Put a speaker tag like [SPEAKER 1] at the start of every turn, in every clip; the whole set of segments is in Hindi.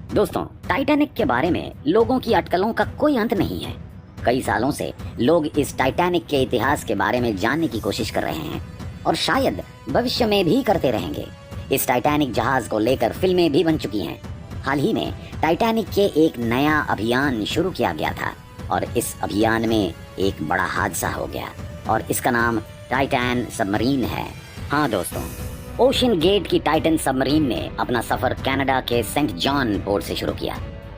[SPEAKER 1] दोस्तों, टाइटैनिक के बारे में लोगों की अटकलों का कोई अंत नहीं है। कई सालों से लोग इस टाइटैनिक के इतिहास के बारे में जानने की कोशिश कर रहे हैं और शायद भविष्य में भी करते रहेंगे। इस टाइटैनिक जहाज को लेकर फिल्में भी बन चुकी हैं। हाल ही में टाइटैनिक के एक नया अभियान शुरू किया गया था और इस अभियान में एक बड़ा हादसा हो गया और इसका नाम टाइटैन सबमरीन है। हाँ दोस्तों, ओशन गेट की टाइटन सबमरीन ने अपना सफर कनाडा के सेंट जॉन पोर्ट से शुरू किया।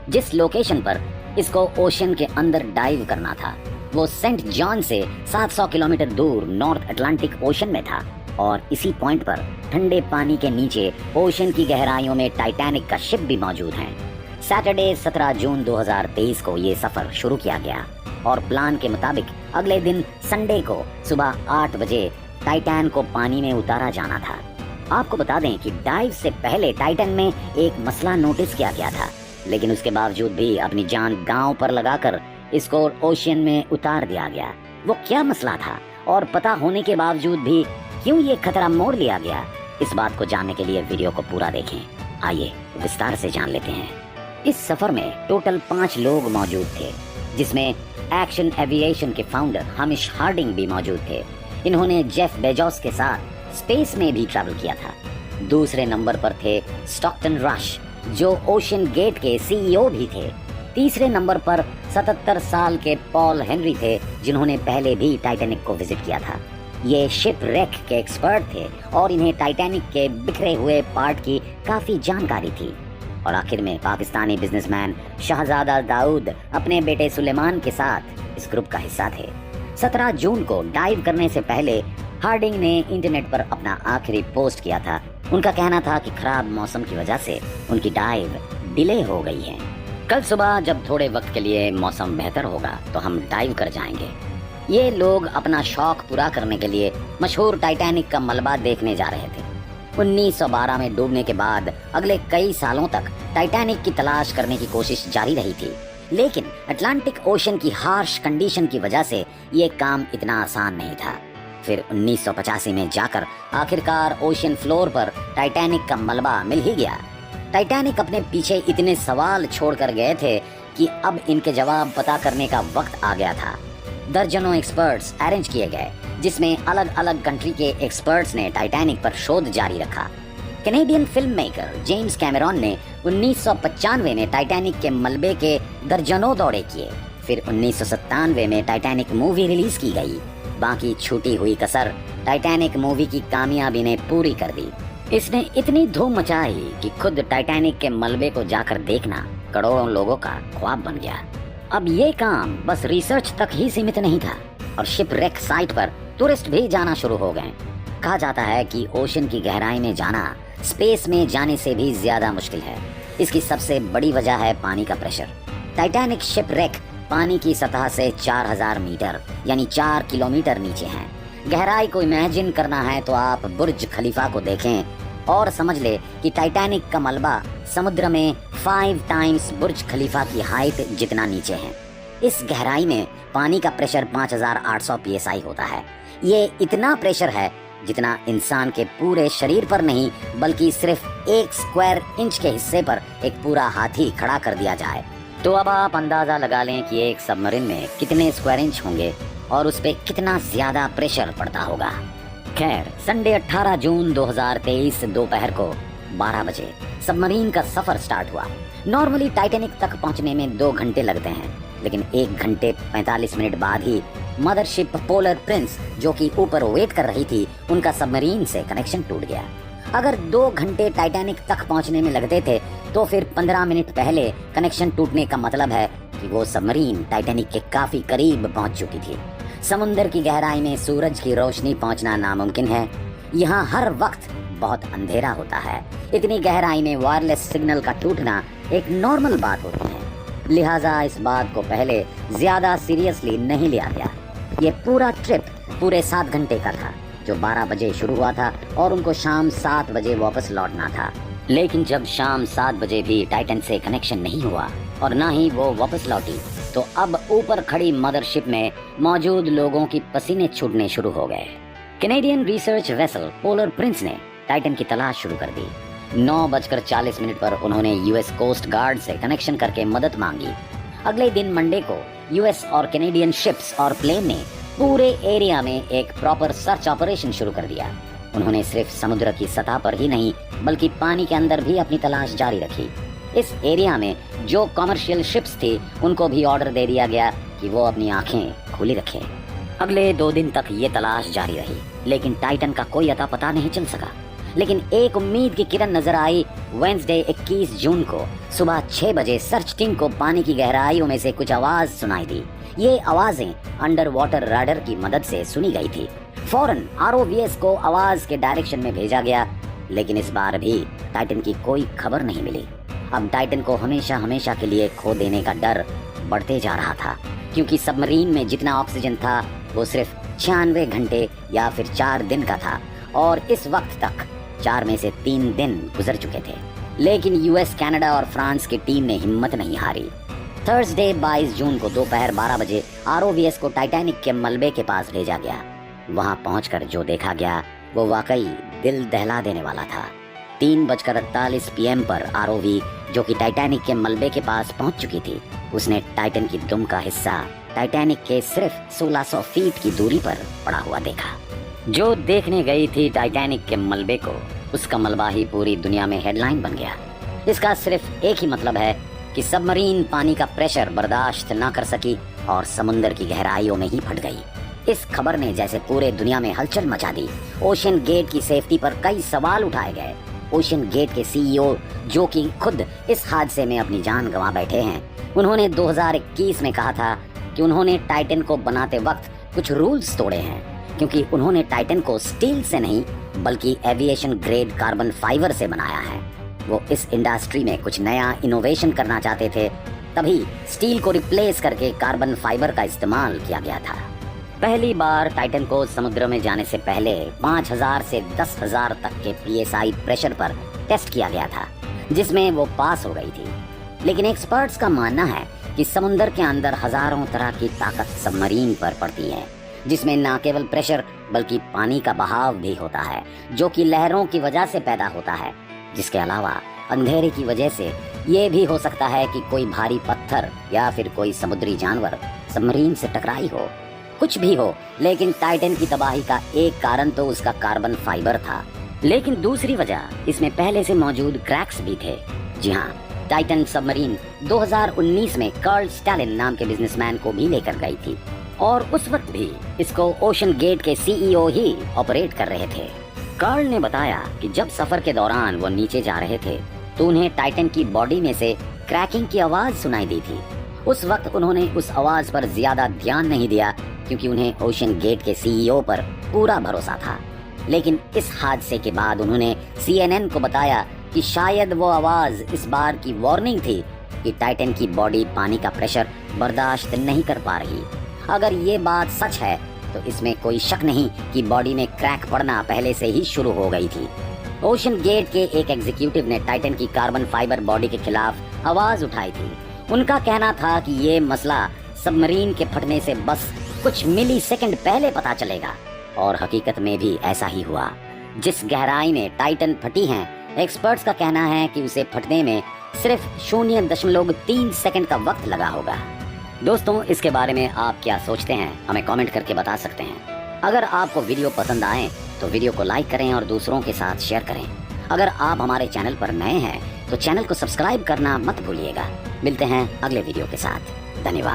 [SPEAKER 1] जिस लोकेशन पर इसको ओशन के अंदर डाइव करना था वो सेंट जॉन से 700 किलोमीटर दूर नॉर्थ अटलांटिक ओशन में था और इसी पॉइंट पर ठंडे पानी के नीचे ओशन की गहराइयों में टाइटैनिक का शिप भी मौजूद है। सैटरडे 17 जून 2023 को ये सफर शुरू किया गया और प्लान के मुताबिक अगले दिन संडे को सुबह 8 बजे टाइटैन को पानी में उतारा जाना था। आपको बता दें कि डाइव से पहले टाइटन में एक मसला नोटिस किया गया था, लेकिन उसके बावजूद भी अपनी जान दांव पर लगाकर इसको ओशन में उतार दिया गया। वो क्या मसला था और पता होने के बावजूद भी क्यों ये खतरा मोड़ लिया गया, इस बात को जानने के लिए वीडियो को पूरा देखें। आइए विस्तार से जान लेते हैं। इस सफर में टोटल 5 लोग मौजूद थे, जिसमें एक्शन एविएशन के फाउंडर हमिश हार्डिंग भी मौजूद थे। इन्होंने जेफ बेजोस के साथ स्पेस में भी ट्रैवल किया था। दूसरे नंबर पर थे स्टॉकटन रश, जो ओशन गेट के सीईओ भी थे। तीसरे नंबर पर 77 साल के पॉल हेनरी थे, जिन्होंने पहले भी टाइटैनिक को विजिट किया था। ये शिप रेक के एक्सपर्ट थे और इन्हें टाइटैनिक के बिखरे हुए पार्ट की काफी जानकारी थी। और आखिर में पाकिस्तानी बिजनेसमैन शहजादा दाऊद अपने बेटे सुलेमान के साथ इस ग्रुप का हिस्सा थे। 17 जून को डाइव करने से पहले हार्डिंग ने इंटरनेट पर अपना आखिरी पोस्ट किया था। उनका कहना था कि खराब मौसम की वजह से उनकी डाइव डिले हो गई है। कल सुबह जब थोड़े वक्त के लिए मौसम बेहतर होगा तो हम डाइव कर जाएंगे। ये लोग अपना शौक पूरा करने के लिए मशहूर टाइटैनिक का मलबा देखने जा रहे थे। 1912 में डूबने के बाद अगले कई सालों तक टाइटैनिक की तलाश करने की कोशिश जारी रही थी, लेकिन अटलांटिक ओशन की हार्श कंडीशन की वजह से ये काम इतना आसान नहीं था। फिर 1985 में जाकर आखिरकार ओशन फ्लोर पर टाइटैनिक का मलबा मिल ही गया। टाइटैनिक अपने पीछे इतने सवाल छोड़कर गए थे कि अब इनके जवाब पता करने का वक्त आ गया था। दर्जनों एक्सपर्ट्स अरेंज किए गए, जिसमें अलग अलग कंट्री के एक्सपर्ट्स ने टाइटैनिक पर शोध जारी रखा। Canadian film maker James Cameron ने 1995 में टाइटैनिक के मलबे के दर्जनों दौरे किए। फिर 1997 में टाइटैनिक मूवी रिलीज की गई। बाकी छूटी हुई कसर टाइटैनिक मूवी की कामयाबी ने पूरी कर दी। इसने इतनी धूम मचाई कि खुद टाइटैनिक के मलबे को जाकर देखना करोड़ों लोगों का ख्वाब बन गया। अब ये काम बस रिसर्च तक ही सीमित नहीं था और शिप रेक साइट पर टूरिस्ट भी जाना शुरू हो गए। कहा जाता है कि ओशन की गहराई में जाना स्पेस में जाने से भी ज्यादा मुश्किल है। इसकी सबसे बड़ी वजह है पानी का प्रेशर। टाइटैनिक शिप रेक पानी की सतह से 4000 मीटर यानी 4 किलोमीटर नीचे है। गहराई को इमेजिन करना है तो आप बुर्ज खलीफा को देखें और समझ ले कि टाइटैनिक का मलबा समुद्र में 5 टाइम्स बुर्ज खलीफा की हाइट जितना नीचे है। इस गहराई में पानी का प्रेशर 5800 psi होता है। ये इतना प्रेशर है जितना इंसान के पूरे शरीर पर नहीं बल्कि सिर्फ 1 स्क्वायर इंच के हिस्से पर एक पूरा हाथी खड़ा कर दिया जाए। तो अब आप अंदाजा लगा लें कि एक सबमरीन में कितने स्क्वायर इंच होंगे और उस पे कितना ज्यादा प्रेशर पड़ता होगा। खैर, संडे 18 जून 2023 दोपहर को 12 बजे सबमरीन का सफर स्टार्ट हुआ। नॉर्मली टाइटैनिक तक पहुंचने में 2 घंटे लगते हैं, लेकिन 1 घंटे 45 मिनट बाद ही मदरशिप पोलर प्रिंस, जो कि ऊपर वेट कर रही थी, उनका सबमरीन से कनेक्शन टूट गया। अगर 2 घंटे टाइटैनिक तक पहुंचने में लगते थे तो फिर 15 मिनट पहले कनेक्शन टूटने का मतलब है कि वो सबमरीन टाइटैनिक के काफी करीब पहुंच चुकी थी। समुद्र की गहराई में सूरज की रोशनी पहुंचना नामुमकिन है। यहाँ हर वक्त बहुत अंधेरा होता है। इतनी गहराई में वायरलेस सिग्नल का टूटना एक नॉर्मल बात होती है, लिहाजा इस बात को पहले ज्यादा सीरियसली नहीं लिया गया। ये पूरा ट्रिप पूरे 7 घंटे का था, जो 12 बजे शुरू हुआ था और उनको शाम 7 बजे वापस लौटना था। लेकिन जब शाम 7 बजे भी टाइटन से कनेक्शन नहीं हुआ और ना ही वो वापस लौटी, तो अब ऊपर खड़ी मदरशिप में मौजूद लोगों की पसीने छूटने शुरू हो गए। Canadian research vessel polar Prince ने टाइटन की तलाश शुरू कर दी। 9:40 पर उन्होंने यूएस कोस्ट गार्ड से कनेक्शन करके मदद मांगी। अगले दिन मंडे को यूएस और कैनेडियन शिप्स और प्लेन ने पूरे एरिया में एक प्रॉपर सर्च ऑपरेशन शुरू कर दिया। उन्होंने सिर्फ समुद्र की सतह पर ही नहीं बल्कि पानी के अंदर भी अपनी तलाश जारी रखी। इस एरिया में जो कमर्शियल शिप्स थी उनको भी ऑर्डर दे दिया गया कि वो अपनी आंखें खुली रखें। अगले 2 दिन तक ये तलाश जारी रही, लेकिन टाइटन का कोई अता पता नहीं चल सका। लेकिन एक उम्मीद की किरण नजर आई। वेडनेसडे 21 जून को सुबह 6 बजे सर्च टीम को पानी की गहराइयों में से कुछ आवाज सुनाई दी। ये आवाजें अंडर वाटर रडार की मदद से सुनी गई थी। फौरन आरओवीएस को आवाज के डायरेक्शन में भेजा गया, लेकिन इस बार भी टाइटन की कोई खबर नहीं मिली। अब टाइटन को हमेशा हमेशा के लिए खो देने का डर बढ़ते जा रहा था, क्योंकि सबमरीन में जितना ऑक्सीजन था वो सिर्फ 96 घंटे या फिर 4 दिन का था, और इस वक्त तक 4 में से 3 दिन गुजर चुके थे। लेकिन यूएस, कनाडा और फ्रांस की टीम ने हिम्मत नहीं हारी। थर्सडे 22 जून को दोपहर 12 बजे आरओवीएस को टाइटैनिक के मलबे के पास भेजा गया। वहां पहुंचकर जो देखा गया वो वाकई दिल दहला देने वाला था। 3:48 PM पर आरओवी, जो कि टाइटैनिक के मलबे के पास पहुंच चुकी थी, उसने टाइटन की दुम का हिस्सा टाइटैनिक के सिर्फ 1600 फीट की दूरी पर पड़ा हुआ देखा। जो देखने गई थी टाइटैनिक के मलबे को, उसका मलबा ही पूरी दुनिया में हेडलाइन बन गया। इसका सिर्फ एक ही मतलब है कि सबमरीन पानी का प्रेशर बर्दाश्त न कर सकी और समुद्र की गहराइयों में ही फट गई। इस खबर ने जैसे पूरे दुनिया में हलचल मचा दी। ओशन गेट की सेफ्टी पर कई सवाल उठाए गए। ओशन गेट के सीईओ, जो कि खुद इस हादसे में अपनी जान गंवा बैठे हैं, उन्होंने 2021 में कहा था कि उन्होंने टाइटन को बनाते वक्त कुछ रूल्स तोड़े हैं, क्योंकि उन्होंने टाइटन को स्टील से नहीं बल्कि एविएशन ग्रेड कार्बन फाइबर से बनाया है। वो इस इंडस्ट्री में कुछ नया इनोवेशन करना चाहते थे, तभी स्टील को रिप्लेस करके कार्बन फाइबर का इस्तेमाल किया गया था। पहली बार टाइटन को समुद्र में जाने से पहले 5000 से 10,000 तक के PSI प्रेशर पर टेस्ट किया गया था, जिसमें वो पास हो गई थी। लेकिन एक्सपर्ट्स का मानना है कि समुद्र के अंदर हजारों तरह की ताकत सबमरीन पर पड़ती है, जिसमें न केवल प्रेशर बल्कि पानी का बहाव भी होता है, जो कि लहरों की वजह से पैदा होता है। जिसके अलावा अंधेरे की वजह से ये भी हो सकता है कि कोई भारी पत्थर या फिर कोई समुद्री जानवर सबमरीन से टकराई हो। कुछ भी हो, लेकिन टाइटन की तबाही का एक कारण तो उसका कार्बन फाइबर था, लेकिन दूसरी वजह इसमें पहले से मौजूद क्रैक्स भी थे। जी हाँ, टाइटन सबमरीन 2019 में कार्ल स्टैलिन नाम के बिजनेसमैन को भी लेकर गई थी, और उस वक्त भी इसको ओशन गेट के सीईओ ही ऑपरेट कर रहे थे। कार्ल ने बताया कि जब सफर के दौरान वो नीचे जा रहे थे तो उन्हें टाइटन की बॉडी में से क्रैकिंग की आवाज सुनाई दी थी। उस वक्त उन्होंने उस आवाज पर ज्यादा ध्यान नहीं दिया, क्योंकि उन्हें ओशन गेट के सीईओ पर पूरा भरोसा था। लेकिन इस हादसे के बाद उन्होंने CNN को बताया कि शायद वो आवाज इस बार की वार्निंग थी कि टाइटन की बॉडी पानी का प्रेशर बर्दाश्त नहीं कर पा रही। अगर ये बात सच है तो इसमें कोई शक नहीं कि बॉडी में क्रैक पड़ना पहले से ही शुरू हो गई थी। ओशन गेट के एक एग्जीक्यूटिव ने टाइटन की कार्बन फाइबर बॉडी के खिलाफ आवाज उठाई थी। उनका कहना था कि ये मसला सबमरीन के फटने से बस कुछ मिली सेकंड पहले पता चलेगा, और हकीकत में भी ऐसा ही हुआ। जिस गहराई में टाइटन फटी है, एक्सपर्ट्स का कहना है कि उसे फटने में सिर्फ 0.3 सेकंड का वक्त लगा होगा। दोस्तों, इसके बारे में आप क्या सोचते हैं, हमें कमेंट करके बता सकते हैं। अगर आपको वीडियो पसंद आए तो वीडियो को लाइक करें और दूसरों के साथ शेयर करें। अगर आप हमारे चैनल पर नए हैं तो चैनल को सब्सक्राइब करना मत भूलिएगा। मिलते हैं अगले वीडियो के साथ। धन्यवाद।